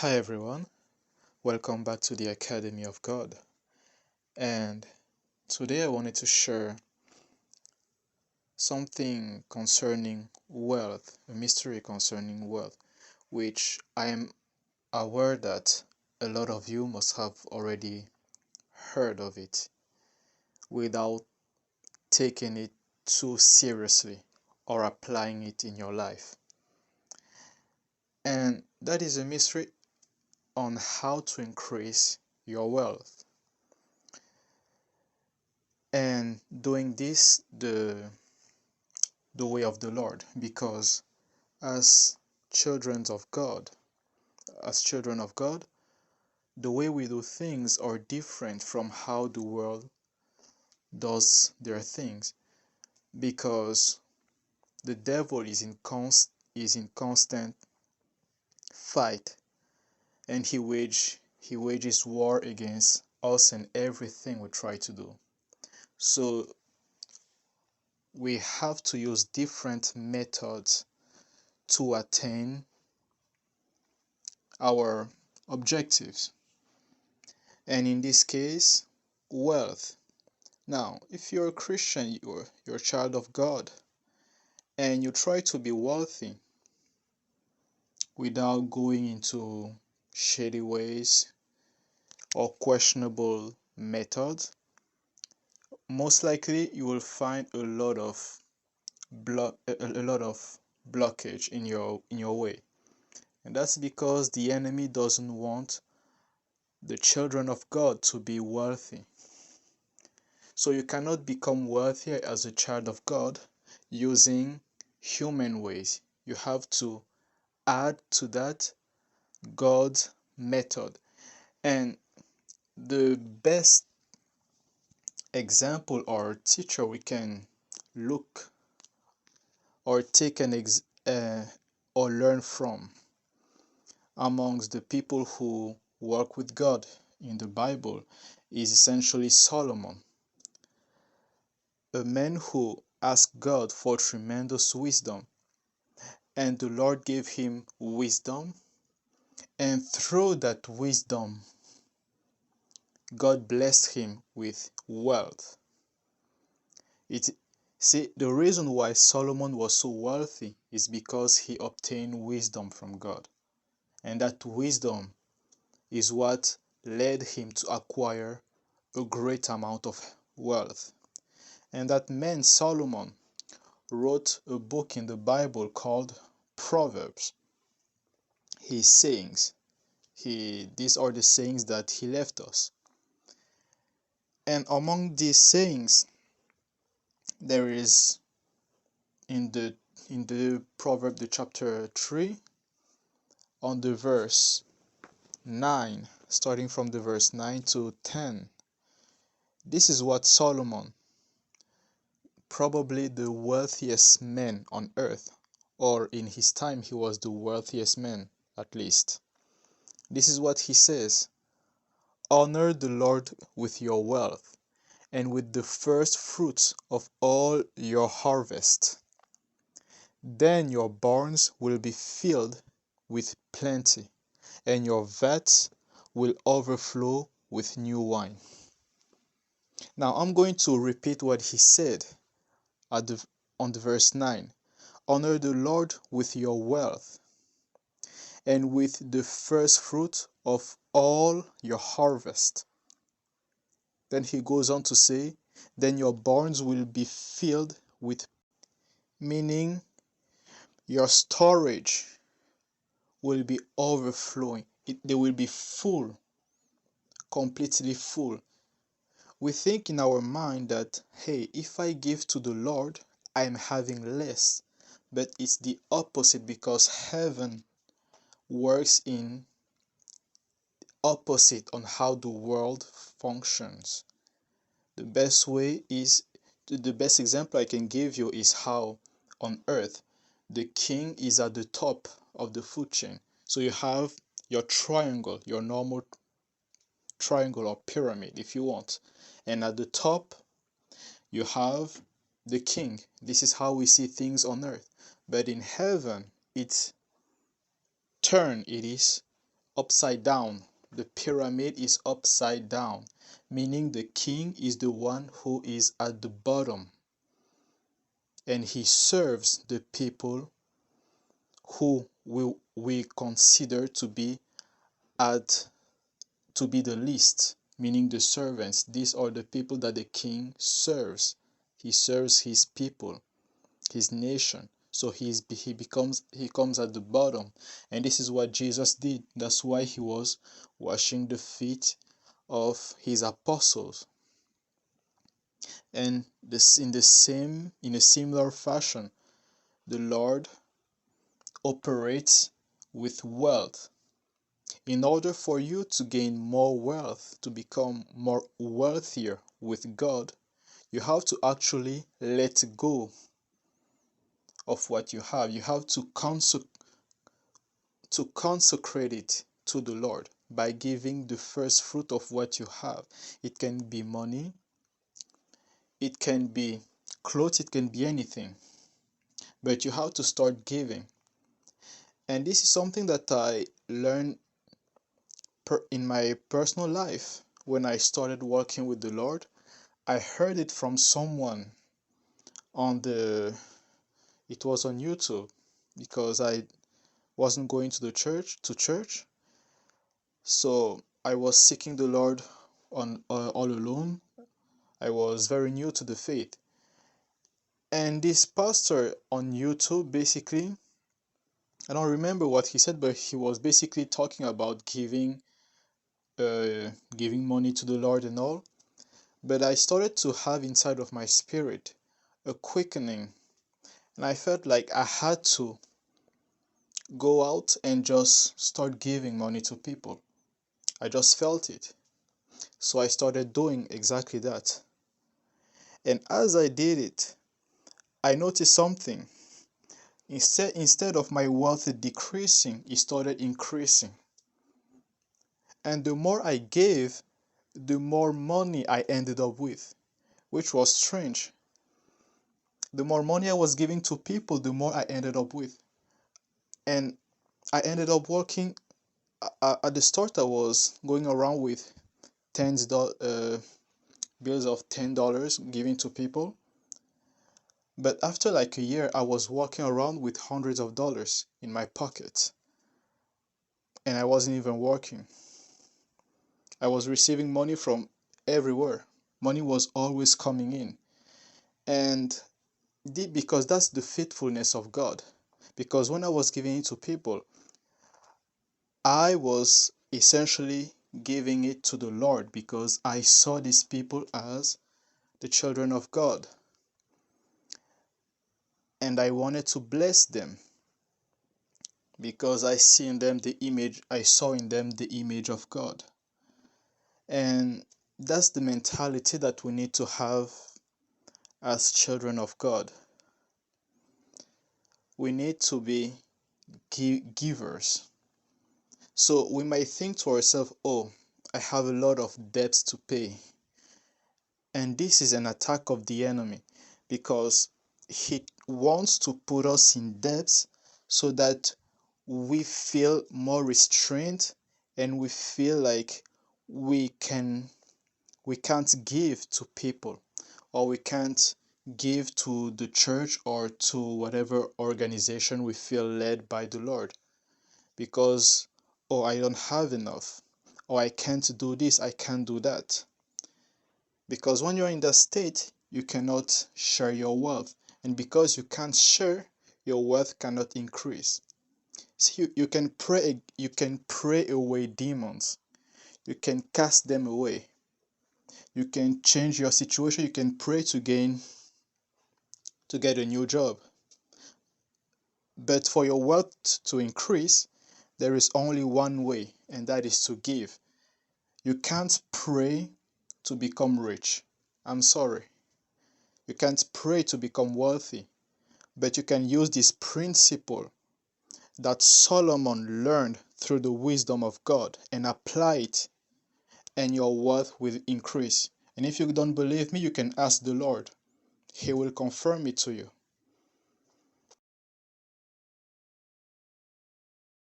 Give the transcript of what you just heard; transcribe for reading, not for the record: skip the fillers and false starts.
Hi everyone, welcome back to the Academy of God. And today I wanted to share something concerning wealth, a mystery concerning wealth, which I am aware that a lot of you must have already heard of it without taking it too seriously or applying it in your life. And that is a mystery on how to increase your wealth. And doing this the way of the Lord, because as children of God, the way we do things are different from how the world does their things, because the devil is in constant fight, and he wages war against us and everything we try to do. So we have to use different methods to attain our objectives. And in this case, wealth. Now, if you're a Christian, you're a child of God, and you try to be wealthy without going into shady ways or questionable methods, most likely you will find a lot of blockage in your way. And that's because the enemy doesn't want the children of God to be wealthy. So you cannot become wealthy as a child of God using human ways. You have to add to that God's method. And the best example or teacher we can look or take or learn from amongst the people who work with God in the Bible is essentially Solomon, a man who asked God for tremendous wisdom, and the Lord gave him wisdom, and through that wisdom God blessed him with wealth. The reason why Solomon was so wealthy is because he obtained wisdom from God. And that wisdom is what led him to acquire a great amount of wealth. And that man, Solomon, wrote a book in the Bible called Proverbs. His sayings. These are the sayings that he left us. And among these sayings, there is in the Proverb, the chapter 3, on the verse 9, starting from the verse 9 to 10. This is what Solomon, probably the wealthiest man on earth, or in his time he was the wealthiest man at least. This is what he says: honor the Lord with your wealth, and with the first fruits of all your harvest. Then your barns will be filled with plenty, and your vats will overflow with new wine. Now I'm going to repeat what he said on the verse 9. Honor the Lord with your wealth, and with the first fruit of all your harvest. Then he goes on to say, then your barns will be filled with, meaning your storage will be overflowing. They will be full, completely full. We think in our mind that, hey, if I give to the Lord, I'm having less. But it's the opposite, because heaven works in opposite on how the world functions. The best example I can give you is how on earth the king is at the top of the food chain. So you have your triangle, your normal triangle or pyramid if you want, and at the top you have the king. This is how we see things on earth. But in heaven, it is upside down. The pyramid is upside down, meaning the king is the one who is at the bottom, and he serves the people who we consider to be at to be the least, meaning the servants. These are the people that the king serves. He serves his people, his nation. So he comes at the bottom, and this is what Jesus did. That's why he was washing the feet of his apostles. And this in a similar fashion, the Lord operates with wealth. In order for you to gain more wealth, to become more wealthier with God, you have to actually let go of what you have. You have to consecrate it to the Lord by giving the first fruit of what you have. It can be money, it can be clothes, it can be anything. But you have to start giving. And this is something that I learned in my personal life. When I started working with the Lord, I heard it from someone it was on YouTube, because I wasn't going to church. So I was seeking the Lord on all alone. I was very new to the faith. And this pastor on YouTube, basically, I don't remember what he said, but he was basically talking about giving money to the Lord and all. But I started to have inside of my spirit a quickening, and I felt like I had to go out and just start giving money to people. I just felt it. So I started doing exactly that. And as I did it, I noticed something. Instead of my wealth decreasing, it started increasing. And the more I gave, the more money I ended up with, which was strange. The more money I was giving to people, the more I ended up with. And I ended up working. At the start, I was going around with bills of $10 giving to people. But after like a year, I was walking around with hundreds of dollars in my pocket, and I wasn't even working. I was receiving money from everywhere. Money was always coming in. And because that's the faithfulness of God. Because when I was giving it to people, I was essentially giving it to the Lord, because I saw these people as the children of God. And I wanted to bless them, because I saw in them the image of God. And that's the mentality that we need to have as children of God. We need to be givers. So we might think to ourselves, oh, I have a lot of debts to pay. And this is an attack of the enemy, because he wants to put us in debts so that we feel more restrained, and we feel like we can't give to people, or we can't give to the church or to whatever organization we feel led by the Lord, because, oh, I don't have enough, or I can't do this, I can't do that. Because when you're in that state, you cannot share your wealth, and because you can't share, your wealth cannot increase. See, you can pray away demons, you can cast them away, you can change your situation, you can pray to get a new job. But for your wealth to increase, there is only one way, and that is to give. You can't pray to become rich. I'm sorry. You can't pray to become wealthy. But you can use this principle that Solomon learned through the wisdom of God and apply it, and your wealth will increase. And if you don't believe me, you can ask the Lord. He will confirm it to you.